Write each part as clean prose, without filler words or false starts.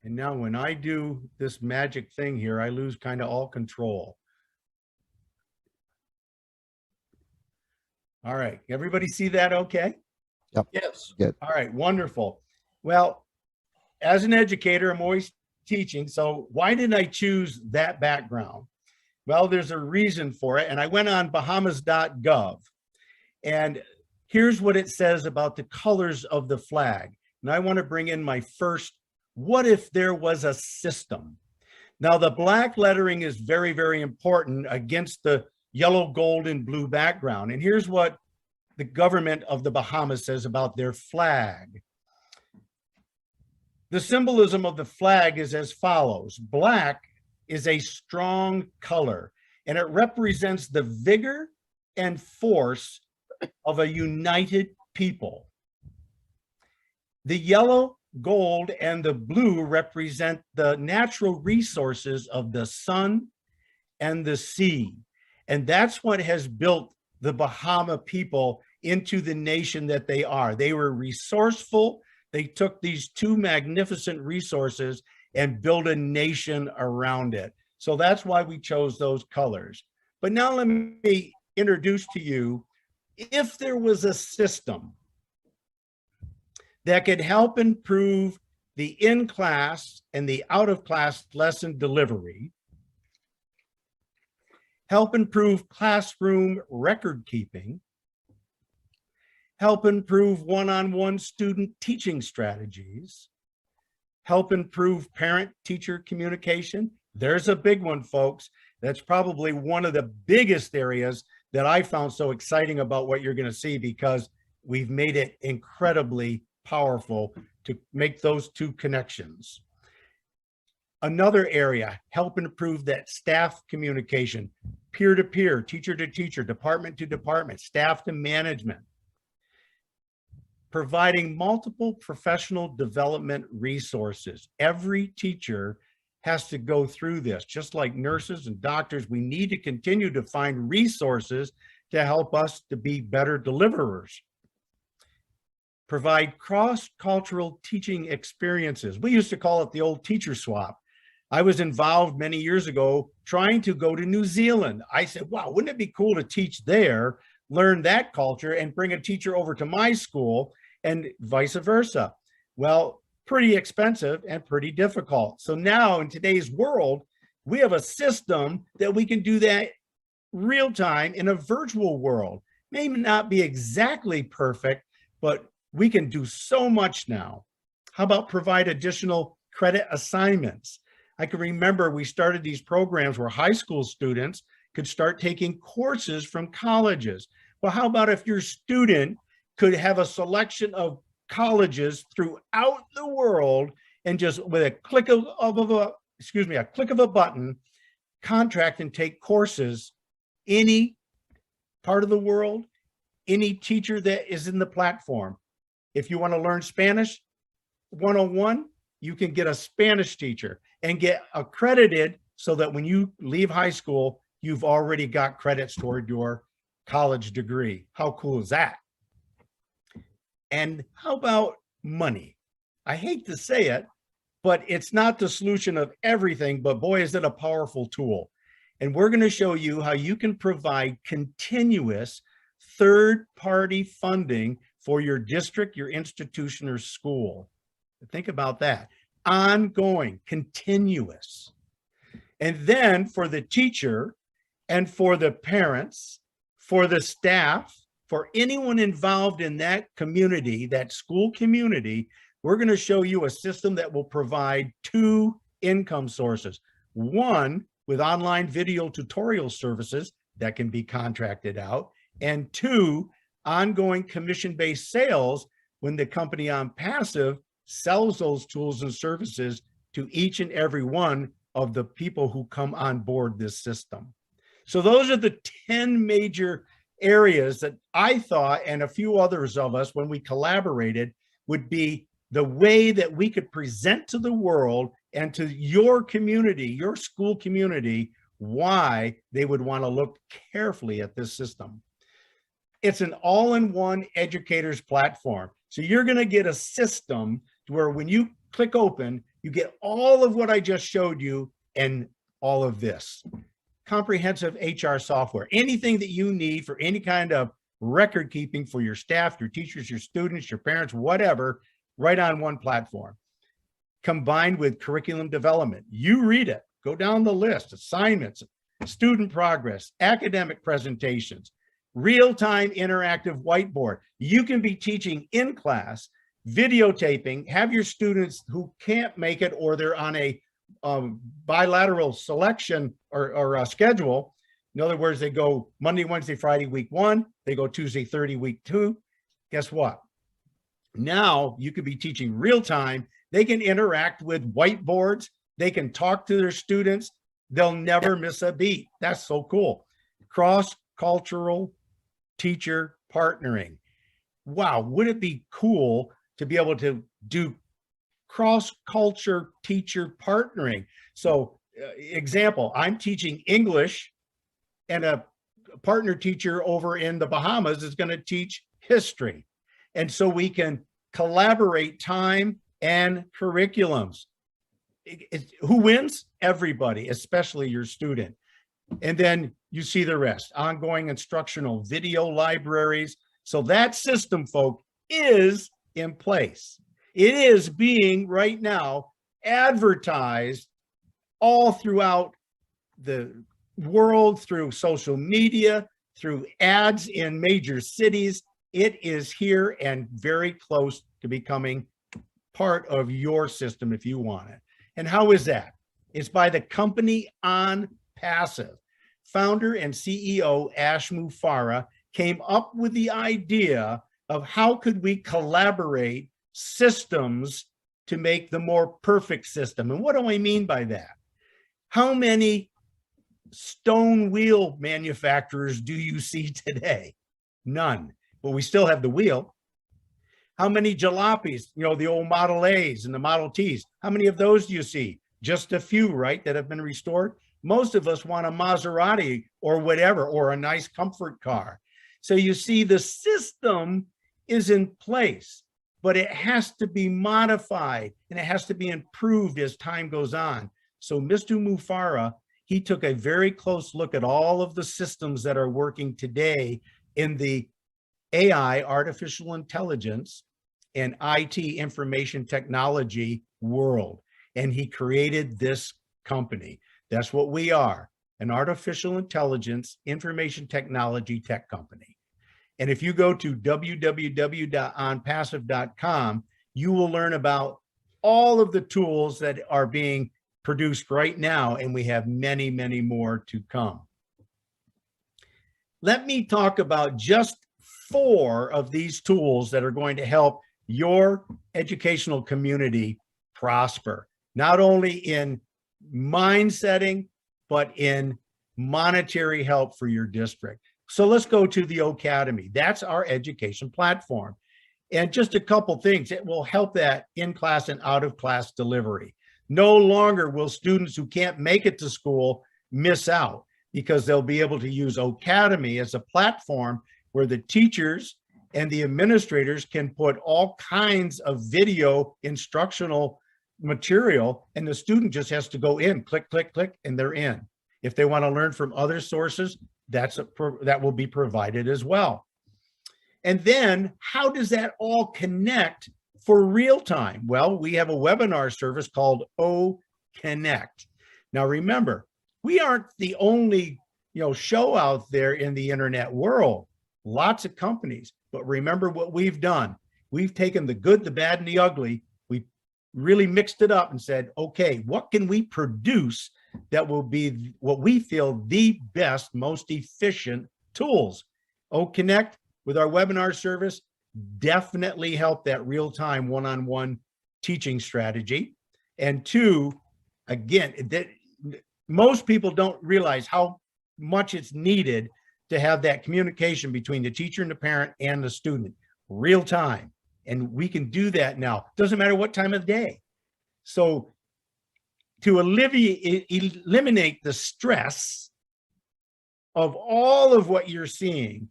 And now when I do this magic thing here, I lose kind of all control. All right, everybody see that okay? Yep. Yes. Good. All right, wonderful. Well, as an educator, I'm always teaching. So why did I choose that background? Well, there's a reason for it. And I went on Bahamas.gov. And here's what it says about the colors of the flag. And I want to bring in my first, what if there was a system? Now, the black lettering is very, very important against the yellow, gold, and blue background. And here's what the government of the Bahamas says about their flag. The symbolism of the flag is as follows. Black is a strong color, and it represents the vigor and force of a united people. The yellow, gold, and the blue represent the natural resources of the sun and the sea. And that's what has built the Bahama people into the nation that they are. They were resourceful. They took these two magnificent resources and built a nation around it. So that's why we chose those colors. But now let me introduce to you, if there was a system that could help improve the in-class and the out-of-class lesson delivery, help improve classroom record keeping, help improve one-on-one student teaching strategies, help improve parent-teacher communication. There's a big one, folks. That's probably one of the biggest areas that I found so exciting about what you're going to see, because we've made it incredibly powerful to make those two connections. Another area, help improve that staff communication, peer-to-peer, teacher-to-teacher, department to department, staff to management. Providing multiple professional development resources. Every teacher has to go through this, just like nurses and doctors. We need to continue to find resources to help us to be better deliverers. Provide cross-cultural teaching experiences. We used to call it the old teacher swap. I was involved many years ago trying to go to New Zealand. I said, wow, wouldn't it be cool to teach there, learn that culture, and bring a teacher over to my school, and vice versa? Well, pretty expensive and pretty difficult. So now in today's world, we have a system that we can do that real time in a virtual world. May not be exactly perfect, but we can do so much now. How about provide additional credit assignments? I can remember we started these programs where high school students could start taking courses from colleges. Well, how about if your student could have a selection of colleges throughout the world, and just with a click of a button, contract and take courses any part of the world, any teacher that is in the platform. If you want to learn Spanish 101, you can get a Spanish teacher and get accredited so that when you leave high school, you've already got credits toward your college degree. How cool is that? And how about money? I hate to say it, but it's not the solution of everything, but boy, is it a powerful tool. And we're going to show you how you can provide continuous third-party funding for your district, your institution, or school. Think about that. Ongoing, continuous. And then for the teacher and for the parents, for the staff, for anyone involved in that community, that school community, we're going to show you a system that will provide two income sources. One, with online video tutorial services that can be contracted out, and two, ongoing commission-based sales when the company Onpassive sells those tools and services to each and every one of the people who come on board this system. So those are the 10 major areas that I thought, and a few others of us, when we collaborated, would be the way that we could present to the world and to your community, your school community, why they would want to look carefully at this system. It's an all-in-one educator's platform. So you're going to get a system to where when you click open, You get all of what I just showed you and all of this. Comprehensive HR software, anything that you need for any kind of record keeping for your staff, your teachers, your students, your parents, whatever, right on one platform. Combined with curriculum development. You read it, go down the list, assignments, student progress, academic presentations, real-time interactive whiteboard. You can be teaching in class, videotaping, have your students who can't make it or they're on a bilateral selection or a schedule. In other words, they go Monday, Wednesday, Friday, week 1, they go Tuesday, 30, week 2. Guess what? Now you could be teaching real time. They can interact with whiteboards. They can talk to their students. They'll never miss a beat. That's so cool. Cross-cultural teacher partnering. Wow, would it be cool to be able to do cross-culture teacher partnering? So example, I'm teaching English and a partner teacher over in the Bahamas is going to teach history. And so we can collaborate time and curriculums. Who wins? Everybody, especially your student. And then you see the rest, ongoing instructional video libraries. So that system, folk, is in place. It is being right now advertised all throughout the world, through social media, through ads in major cities. It is here and very close to becoming part of your system if you want it. And how is that? It's by the company Onpassive. Founder and CEO Ash MUFAREH came up with the idea of how could we collaborate systems to make the more perfect system. And what do I mean by that? How many stone wheel manufacturers do you see today? None, but we still have the wheel. How many jalopies, you know, the old Model A's and the Model T's, how many of those do you see? Just a few, right, that have been restored? Most of us want a Maserati or whatever, or a nice comfort car. So you see the system is in place, but it has to be modified and it has to be improved as time goes on. So Mr. MUFAREH, he took a very close look at all of the systems that are working today in the AI, artificial intelligence, and IT, information technology world. And he created this company. That's what we are, an artificial intelligence, information technology tech company. And if you go to www.onpassive.com, you will learn about all of the tools that are being produced right now, and we have many, many more to come. Let me talk about just 4 of these tools that are going to help your educational community prosper, not only in mind setting, but in monetary help for your district. So let's go to the O-Cademy. That's our education platform. And just a couple things, it will help that in-class and out-of-class delivery. No longer will students who can't make it to school miss out, because they'll be able to use O-Cademy as a platform where the teachers and the administrators can put all kinds of video instructional material, and the student just has to go in, click, click, click, and they're in. If they want to learn from other sources, that will be provided as well. And then how does that all connect for real time? Well, we have a webinar service called O-Connect. Now remember, we aren't the only show out there in the internet world. Lots of companies, but remember what we've done. We've taken the good, the bad, and the ugly. We really mixed it up and said, okay, what can we produce that will be what we feel the best, most efficient tools? O-Connect with our webinar service definitely help that real-time one-on-one teaching strategy. And 2, again, most people don't realize how much it's needed to have that communication between the teacher and the parent and the student, real time. And we can do that now. Doesn't matter what time of day. So to eliminate the stress of all of what you're seeing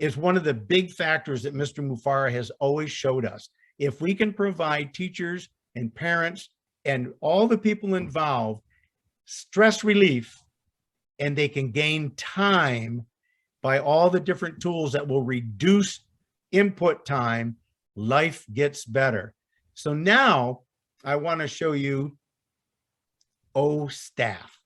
is one of the big factors that Mr. MUFAREH has always showed us. If we can provide teachers and parents and all the people involved stress relief, and they can gain time by all the different tools that will reduce input time. Life gets better. So now I want to show you O-Staff.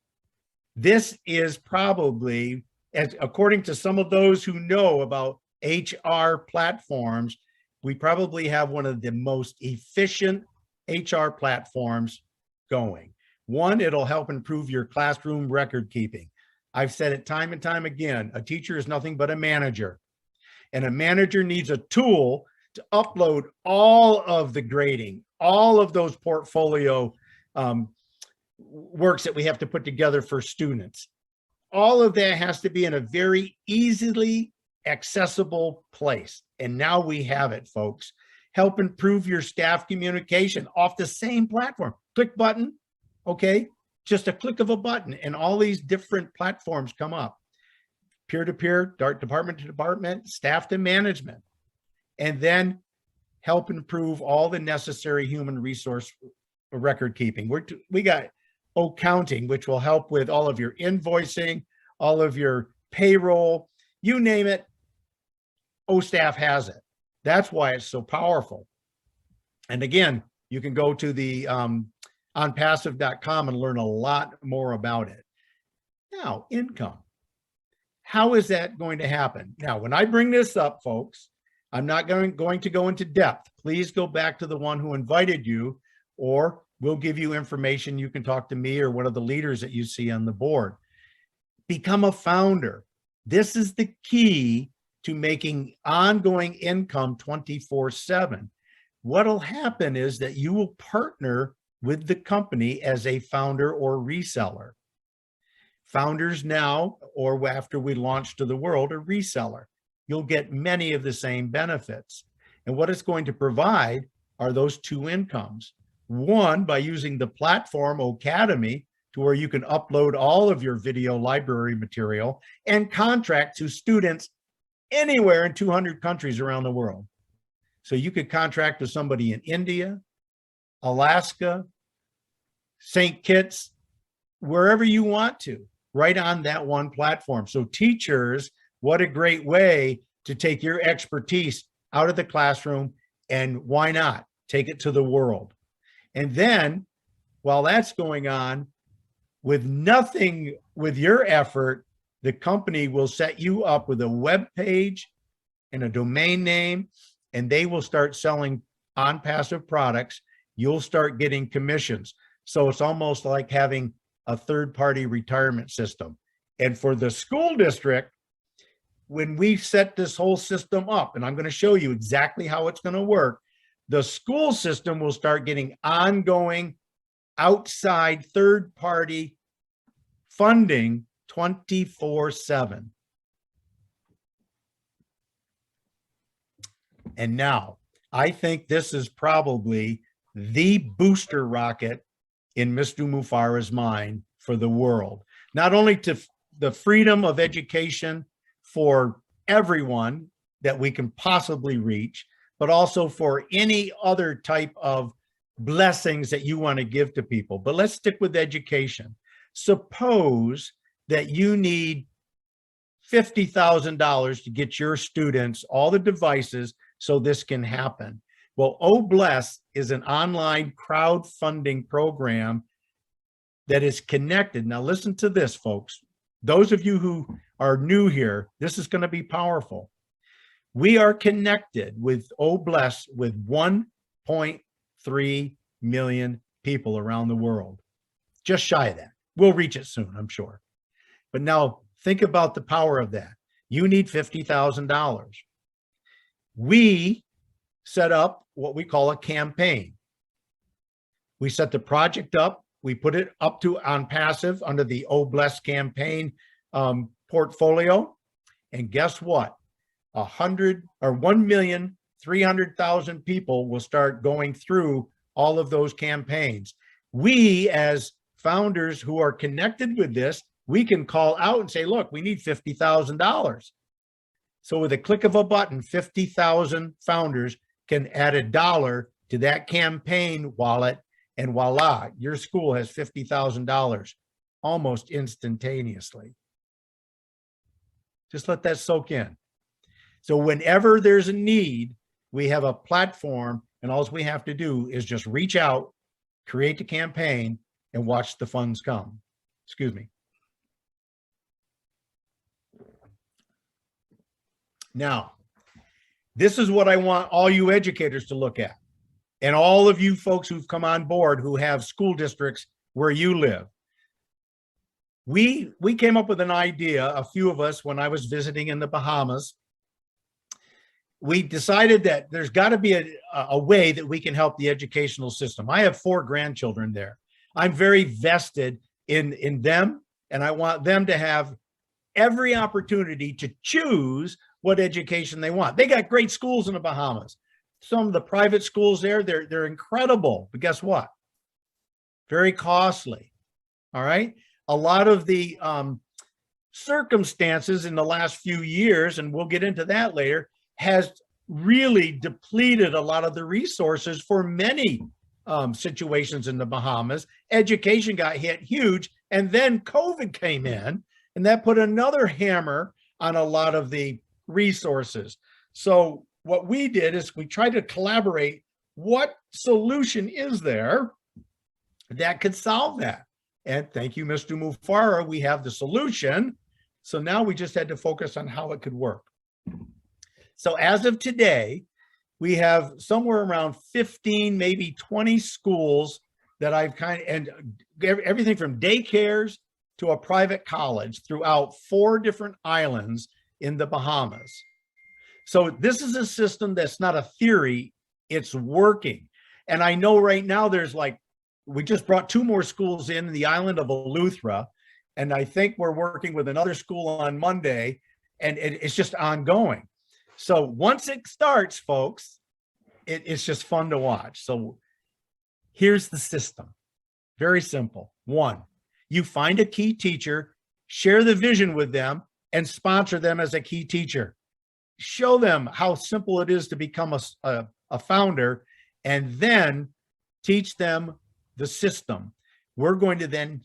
This is probably, as according to some of those who know about HR platforms, we probably have one of the most efficient HR platforms going. One, it'll help improve your classroom record keeping. I've said it time and time again, a teacher is nothing but a manager. And a manager needs a tool to upload all of the grading, all of those portfolio works that we have to put together for students. All of that has to be in a very easily accessible place. And now we have it, folks. Help improve your staff communication off the same platform. Click button, okay? Just a click of a button and all these different platforms come up. Peer-to-peer, department to department, staff to management. And then help improve all the necessary human resource record keeping. We got O-Counting, which will help with all of your invoicing, all of your payroll, you name it, O-Staff has it. That's why it's so powerful. And again, you can go to the onpassive.com and learn a lot more about it. Now, income. How is that going to happen? Now, when I bring this up, folks, I'm not going to go into depth. Please go back to the one who invited you, or we'll give you information. You can talk to me or one of the leaders that you see on the board. Become a founder. This is the key to making ongoing income 24/7. What'll happen is that you will partner with the company as a founder or reseller. Founders now, or after we launch to the world, a reseller. You'll get many of the same benefits. And what it's going to provide are those two incomes. One, by using the platform O-Cademy, to where you can upload all of your video library material and contract to students anywhere in 200 countries around the world. So you could contract with somebody in India, Alaska, St. Kitts, wherever you want to, right on that one platform. So teachers, what a great way to take your expertise out of the classroom, and why not take it to the world? And then while that's going on, with nothing, with your effort, the company will set you up with a web page and a domain name, and they will start selling Onpassive products. You'll start getting commissions. So it's almost like having a third-party retirement system. And for the school district, when we set this whole system up, and I'm going to show you exactly how it's going to work, the school system will start getting ongoing outside third-party funding 24/7. And now, I think this is probably the booster rocket in Mr. MUFAREH's mind for the world. Not only to the freedom of education for everyone that we can possibly reach, but also for any other type of blessings that you want to give to people. But let's stick with education. Suppose that you need $50,000 to get your students all the devices so this can happen. Well, O-Bless is an online crowdfunding program that is connected. Now listen to this, folks. Those of you who are new here, this is going to be powerful. We are connected with O-Bless with 1.3 million people around the world. Just shy of that. We'll reach it soon, I'm sure. But now think about the power of that. You need $50,000. We set up what we call a campaign. We set the project up. We put it up to Onpassive under the O-Bless campaign portfolio. And guess what? 1,300,000 people will start going through all of those campaigns. We, as founders who are connected with this, we can call out and say, look, we need $50,000. So with a click of a button, 50,000 founders can add $1 to that campaign wallet and voila, your school has $50,000 almost instantaneously. Just let that soak in. So whenever there's a need, we have a platform, and all we have to do is just reach out, create the campaign, and watch the funds come. Excuse me. Now, this is what I want all you educators to look at, and all of you folks who've come on board who have school districts where you live. We came up with an idea, a few of us, when I was visiting in the Bahamas. We decided that there's got to be a way that we can help the educational system. I have 4 grandchildren there. I'm very vested in them, and I want them to have every opportunity to choose what education they want. They got great schools in the Bahamas. Some of the private schools there, they're incredible, but guess what? Very costly. All right. A lot of the circumstances in the last few years, and we'll get into that later, has really depleted a lot of the resources for many situations in the Bahamas. Education got hit huge, and then COVID came in, and that put another hammer on a lot of the resources. So what we did is we tried to collaborate. What solution is there that could solve that? And thank you, Mr. MUFAREH, we have the solution. So now we just had to focus on how it could work. So as of today, we have somewhere around 15, maybe 20 schools that I've and everything from daycares to a private college throughout 4 different islands in the Bahamas. So this is a system that's not a theory, it's working. And I know right now there's we just brought 2 more schools in the island of Eleuthera, and I think we're working with another school on Monday, and it's just ongoing. So once it starts, folks, it's just fun to watch. So here's the system. Very simple. 1, you find a key teacher, share the vision with them, and sponsor them as a key teacher. Show them how simple it is to become a founder, and then teach them the system. We're going to then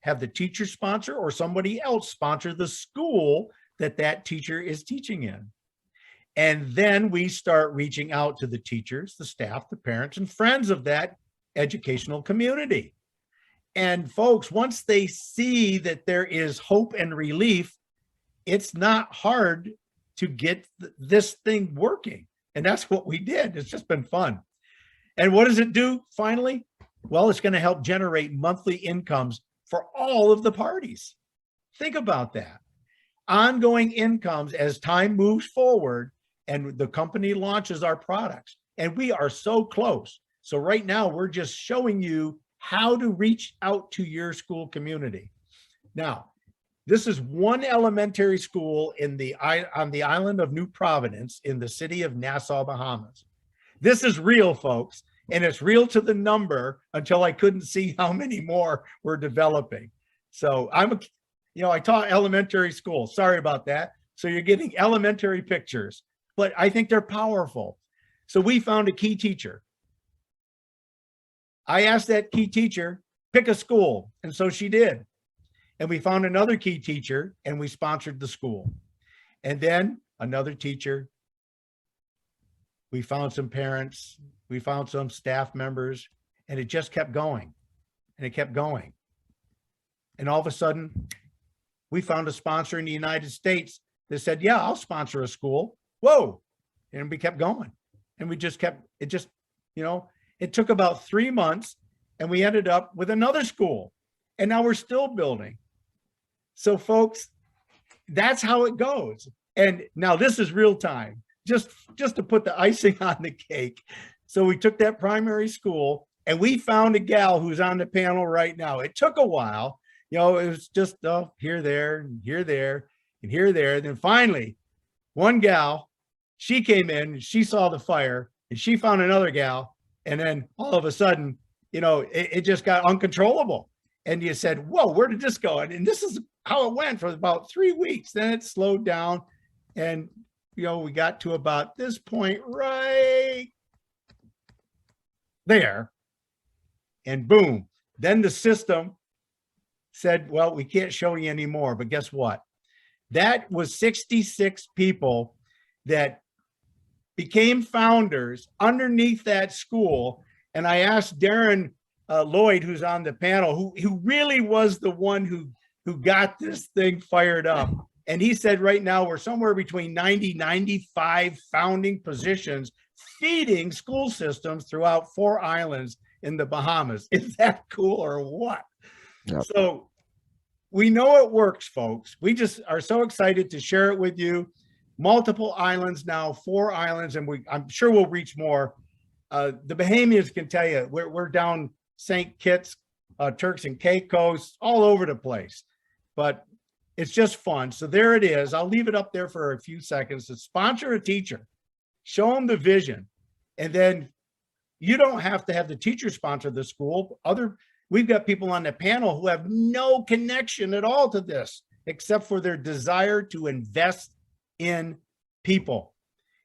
have the teacher sponsor, or somebody else sponsor the school that teacher is teaching in. And then we start reaching out to the teachers, the staff, the parents, and friends of that educational community. And folks, once they see that there is hope and relief, it's not hard to get this thing working. And that's what we did. It's just been fun. And what does it do finally? Well, it's going to help generate monthly incomes for all of the parties. Think about that. Ongoing incomes as time moves forward and the company launches our products. And we are so close. So right now, we're just showing you how to reach out to your school community. Now, this is one elementary school on the island of New Providence in the city of Nassau, Bahamas. This is real, folks, and it's real to the number until I couldn't see how many more we're developing. So I taught elementary school. Sorry about that. So you're getting elementary pictures, but I think they're powerful. So we found a key teacher. I asked that key teacher, pick a school, and so she did. And we found another key teacher, and we sponsored the school. And then another teacher. We found some parents. We found some staff members, and it just kept going. And it kept going. And all of a sudden, we found a sponsor in the United States that said, yeah, I'll sponsor a school. Whoa. And we kept going. And we just kept, it took about 3 months, and we ended up with another school. And now we're still building. So folks, that's how it goes. And now this is real time, just to put the icing on the cake. So we took that primary school, and we found a gal who's on the panel right now. It took a while. It was just here, there, and here, there, and here, there. Then finally, one gal, she came in, she saw the fire, and she found another gal. And then all of a sudden, it just got uncontrollable. And you said, whoa, where did this go? And this is how it went for about 3 weeks. Then it slowed down. And, we got to about this point right there. and boom, then the system said, well, we can't show you anymore. But guess what? That was 66 people that became founders underneath that school. And I asked Darren Lloyd, who's on the panel, who really was the one who got this thing fired up. And he said right now we're somewhere between 90, 95 founding positions feeding school systems throughout 4 islands in the Bahamas. Is that cool or what? Yep. So we know it works, folks. We just are so excited to share it with you. Multiple islands now, 4 islands, and I'm sure we'll reach more. The Bahamians can tell you we're down St. Kitts, Turks and Caicos, all over the place. But it's just fun. So there it is. I'll leave it up there for a few seconds. To sponsor a teacher, show them the vision, and then you don't have to have the teacher sponsor the school. We've got people on the panel who have no connection at all to this, except for their desire to invest in people.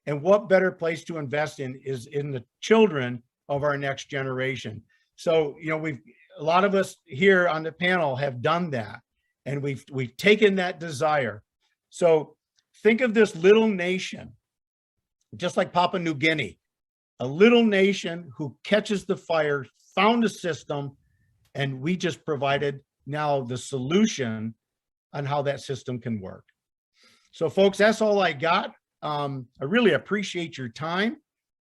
And what better place to invest in is in the children of our next generation. So, you know, a lot of us here on the panel have done that, and we've taken that desire. So think of this little nation, just like Papua New Guinea, a little nation who catches the fire, found a system, and we just provided now the solution on how that system can work. So folks, that's all I got. I really appreciate your time.